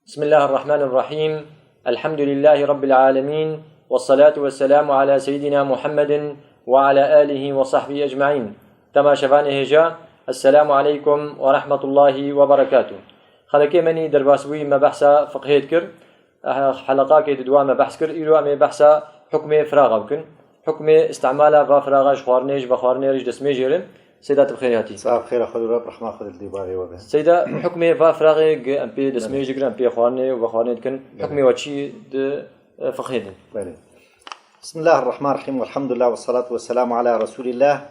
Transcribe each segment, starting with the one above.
بسم الله الرحمن الرحيم. الحمد لله رب العالمين، والصلاة والسلام على سيدنا محمد وعلى آله وصحبه أجمعين. تما شفان هجا. السلام عليكم ورحمة الله وبركاته. خلقي مني درباسوي ما بحثا فقهيت كر حلقات يدوا ما بحث كر إيرو أمي بحثا حكم فراغ بكن حكم استعماله وفراغش خوارنيج بخوارنيج دسمي جيرن. سيدات بخير هاتي. صباح الخير أخوي رب رحمة خذ الديباري وبه. سيدا حكمي فافراغي أم بي دسمي جيرن أم بي خوارني وبخوارني كن حكمي وشي د فقهيدن. بسم الله الرحمن الرحيم والحمد لله والصلاة والسلام على رسول الله.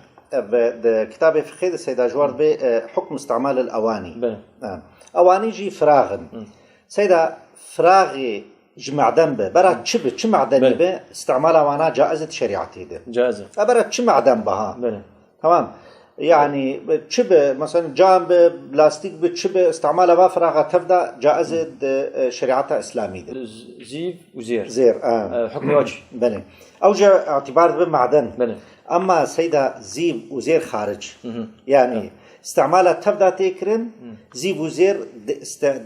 كتاب فقهي السيدة جوار بحكم استعمال الأواني. أواني جي فراغ. سيدا فراغي جمع دنبه برا تش معدني به استعمال أوانا جائزة شريعتي ده. جائزة. برا تش معدن بها. تمام. يعني تشبه مثلا جام بلاستيك بتشبه استعمالها بفراغة تبدا جائزة شريعتها إسلامية. زيف وزير. زير حكم وجه. بله. أوجه اعتبار بمعدن. بله. أما سيدا زيف وزير خارج. يعني استعمالها تبدا تكرن زيف وزير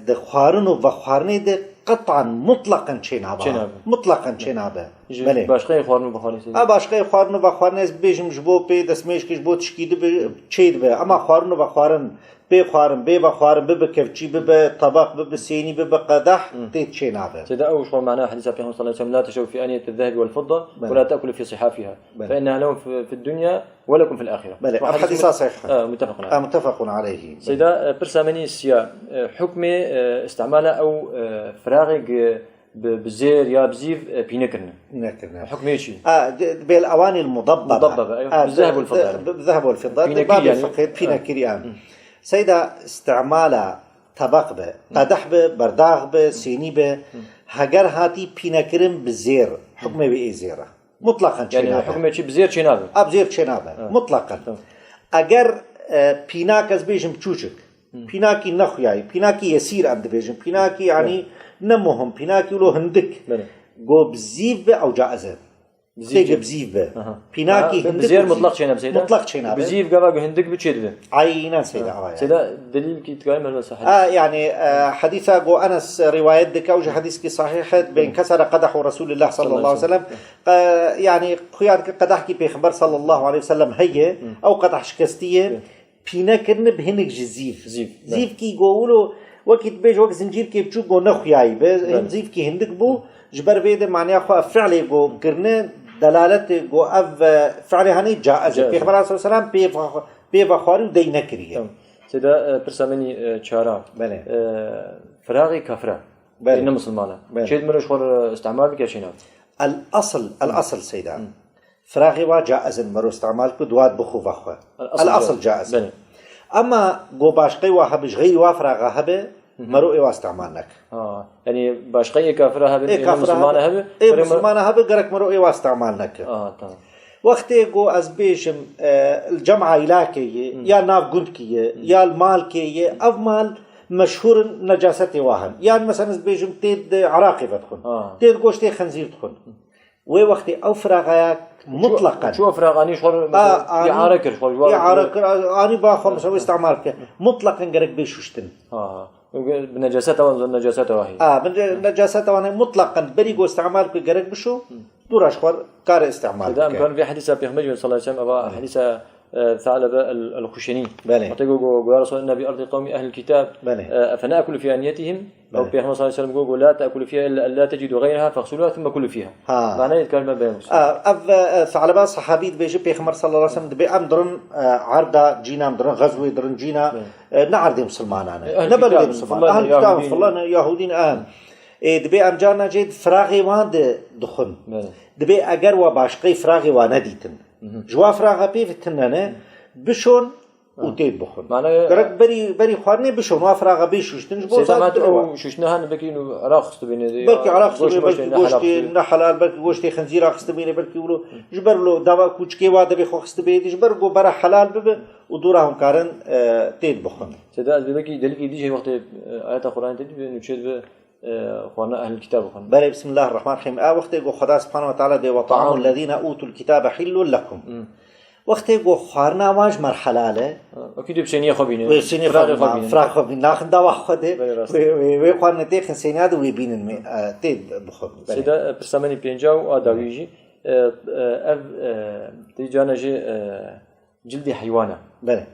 دخارن وبخارني ده قطعا مطلقا شينابه. مطلقا شينابه. بله. باشقي خوارن بخارني. باشقي خوارن بخارني بيجم جبو بي دسميش كش بو تشكيد بتشيد به. أما خوارن بخارن بخارن بخارن بكفشي بطبق بسيني بقدح تيتشينابه. سيدا أول شو معناه حديث النبي صلى الله عليه وسلم: لا تشربوا في آنية الذهب والفضة ولا تأكلوا في صحافها فإنها لهم في الدنيا ولكم في الآخرة. بله. الحديث صحيح. متفق عليه. متفق عليه. سيدا برسامني السيا حكم استعماله أو فراغ بزير يا بزيف بينكرنا. حكم ايش؟ بالأواني المضببة. أيوة. بالذهب والفضة. بالذهب والفضة. باب الفقه بينكريان. سيدا استعماله طبق به، قدح به، برداغ به، سيني به، هجر هاتي بينكرن بزير. حكمه بإيه زيره؟ مطلقا. يعني حكمه شيء بزير شنابه. بزير شنابه. مطلقا. أجر بيناكز بيجم تشوشك. بيناكي نخياي، بيناكي يسير عند بيجم، بيناكي يعني نمهم، بيناكي له هندك. جو بزيف به أو جائزة. تيجي بزيف به. بيناكي هندك. بزير مطلق شينا بسيدا. مطلق شينا. بزيف قبل هندك بتشيد به. عينا سيدا. سيدا دليل كي تكلم هذا صحيح. يعني حديثه جو أنس رواية دك أو حديث كي صحيح بين كسر قدح رسول الله صلى الله عليه وسلم. يعني خيار قدح كي بيخبر صلى الله عليه وسلم هي أو قدح شكستية. بيناكرن بهنك جزيف. زيف كي يقولوا وقت بيج وقت زنجير كي بتشوف جو نخياي به زيف كي هندك بو جبر بيد معناه خو فعلي جو كرنا دلالة جو أف فعلي هني جائزة. في خبر صلى الله عليه وسلم بيفخاري ودي نكريه. سيدا برسامني شارع. بله. فراغي كفرة. إنه مسلمانة. شيء مرش خور استعمال بكشينات. الأصل سيدا. فراغي وجائز مرو استعمال كدوات بخو فخو. الأصل جائز. بله. أما جو باشقي وهب غير وفراغ هبه مرو إيه واستعمالك. يعني باشقي كافرة هبه. مسلمانة هبه. مسلمانة هبه قرك مرو إيه واستعمالك. تمام. وقتی جو از بیشم الجمعة علاقية يا ناف قندكية يا المال كية أو مال مشهور نجاسته واهن. يعني مثلا از بیشم تید عراقي بدخن. تید گوشت خنزير دخن. ووقتی أو فراغاك مطلقا. شو فراغاني شغل يعاركر شغل. يعاركر أنا باخذ مسوي استعمالك مطلقا قرك بيشوشتن. بنجاسته ونجاسته واهي. بنجاسته واهي مطلقا بريجو استعمالك قرك بشو. دورش خور كار استعمال. هذا كان في حديث أبي أحمد صلى الله عليه وسلم أبا حديث ثعلب الخشني. تقول يا رسول النبي أرض قوم أهل الكتاب. فنأكل في أنيتهم. أو في أحمد صلى الله عليه وسلم يقول لا تأكل فيها إلا لا تجدوا غيرها فاغسلوها ثم كلوا فيها. معناه يتكلم بين. ثعلب صحابي بيجي في أحمد صلى الله عليه وسلم بأمدرن عرض جينا أمدرن غزوة درن جينا نعرض مسلمان أنا. نبلغ مسلمان. أهل الكتاب فلان يهودين دبي أمجارنا جد فراغي وان دخن. دبي أجر وباشقي فراغي وانا ديتن. جوا فراغ بيف تنانه بشون وتيد بخن. كرك بري خارني بشون وفراغ بيشوشتن جبوا. سمعت أو شوشناها نبكي إنه عراق استبينه. بركي عراق استبينه بركي گوشتي نحلال بركي گوشتي خنزير استبينه بركي ولو جبر له دوا كوچكي واده بخو استبينه جبر جو برا حلال بب ودورهم كارن تيد بخن. سيدا بيبكي دلكي ديجي وقت آيات القرآن تدي إنه شيء خوانا أهل الكتاب خوانا. بله بسم الله الرحمن الرحيم. وقت جو خدا سبحانه وتعالى ده وطعام الذين أوتوا الكتاب حل لكم. وقتی گو خارنا واج مرحله له أكيد بسنية خبينة وسني فراغ خبين ناخن دوا خده ويقوان نتيخن سنياد ويبين تيد بخب سيدا برسامني بينجاو آداويجي تيجانا جي جلدي حيوانة بله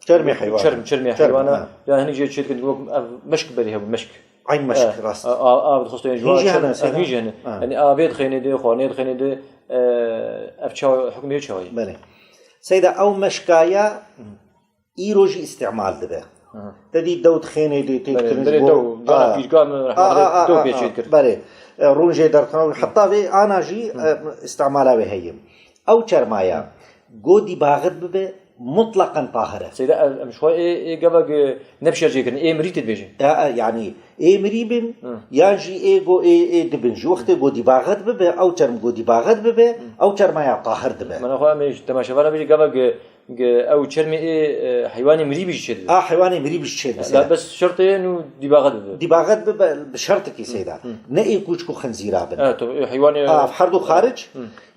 شرمي حيوانة شرمي حيوانة يعني هني جيت شيء كنت مشك بريها مشك عين مشك راست بتخصو جوا هيجي هنا يعني بيت خيني دي خانيد خيني دي أبشوا حكمية شوي بله سيدا أو مشكايا إيروجي استعمال ده تدي دود خيني دي تكرن دو جانا فيش قام دو بيشكر بله رونجي دركنا حتى في أنا جي استعمالها بهيم أو شرمايا جودي باغد ببه مطلقا طاهرة سيدا مش هو إيه قبل نبشر جيكن إيه مريت تبيجي يعني إيه مريبن يانجي إيه جو إيه دبنج وقت جودي باغد ببه أو شرم جودي باغد ببه أو شرمايا طاهر دبه من أخوة مش تماشى فانا بيجي قبل أو شرمي إيه حيواني مريب يشيل حيواني مريب يشيل لا بس شرط إنه دباغد بشرطك سيدا نأي كوشكو خنزيرا بن حيواني في حردو خارج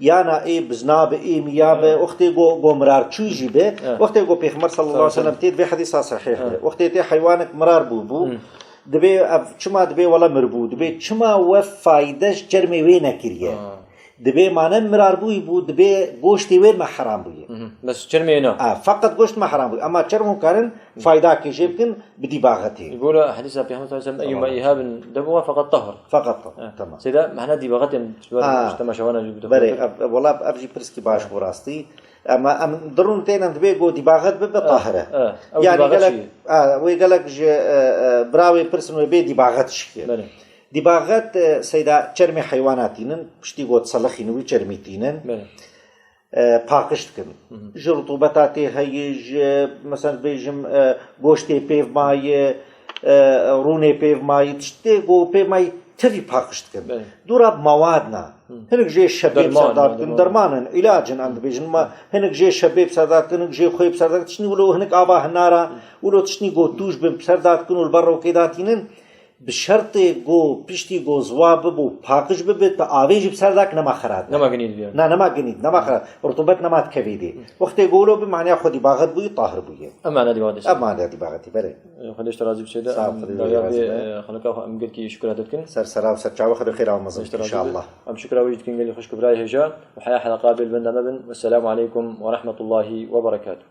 يانا إيه بزناب إيه ميابه وقتي جو مرار تشويجي به وقتي جو بيخمر صلى الله عليه وسلم تيد بحديث صحيح وقتي تي حيوانك مرار بو دبي شما دبي ولا مربو دبي شما وفايدش جرمي وين كريه دبي معنا مرار بو دبي گوشتي وين ما حرام بو بس چرمي هنا فقط گوشت ما حرام بو اما چرمو كارن فايده كيجي يمكن بدي باغتي يقول حديث ابي محمد صلى الله عليه وسلم ايما ايهاب دبوا فقط طهر تمام سيدا معنا دي باغتي مجتمع شوانا بري والله ابجي برسكي باش براستي اما درون تينا دبي جو دي باغت بطهره يعني قالك ويقالك براوي برسن بي دي باغت شكل دي باغت سيدا چرمي حيواناتينن پشتي گوت صلخينوي چرميتينن پاکشت کن جرطوبتاتی هیج مثلا بیجم گوشتی پیو مای رونه پیو مای تشتی گو پیو مای تری پاکشت کن دورا موادنا هنگ جه شبیب سرداد کن درمانن علاجن اند بیجن ما هنگ جه شبیب سرداد کن هنگ جه خویب سرداد تشنی ولو هنگ آبا هنارا ولو تشنی گو توش بیم سرداد کن والبرو کیداتینن بشرط جو پشتی جو زواب بو پاکش ببه تا آویج بسرداک نما خراد نما گنید بیان نه نما گنید نما خراد رطوبت نمات کبیدی وقتی گولو به معنی خودی باغت بوی طاهر بویه اما ندی وادش اما ندی باغتی بله خودش ترازی بشه خلقا ام قلت کی شکر هدتكن سر و سر چاو خد خیر و مزه ان شاء الله ام شكرا وجدكن قال خوش كبراي هجا وحياه حلقه بالبندمبن والسلام عليكم ورحمه الله وبركاته.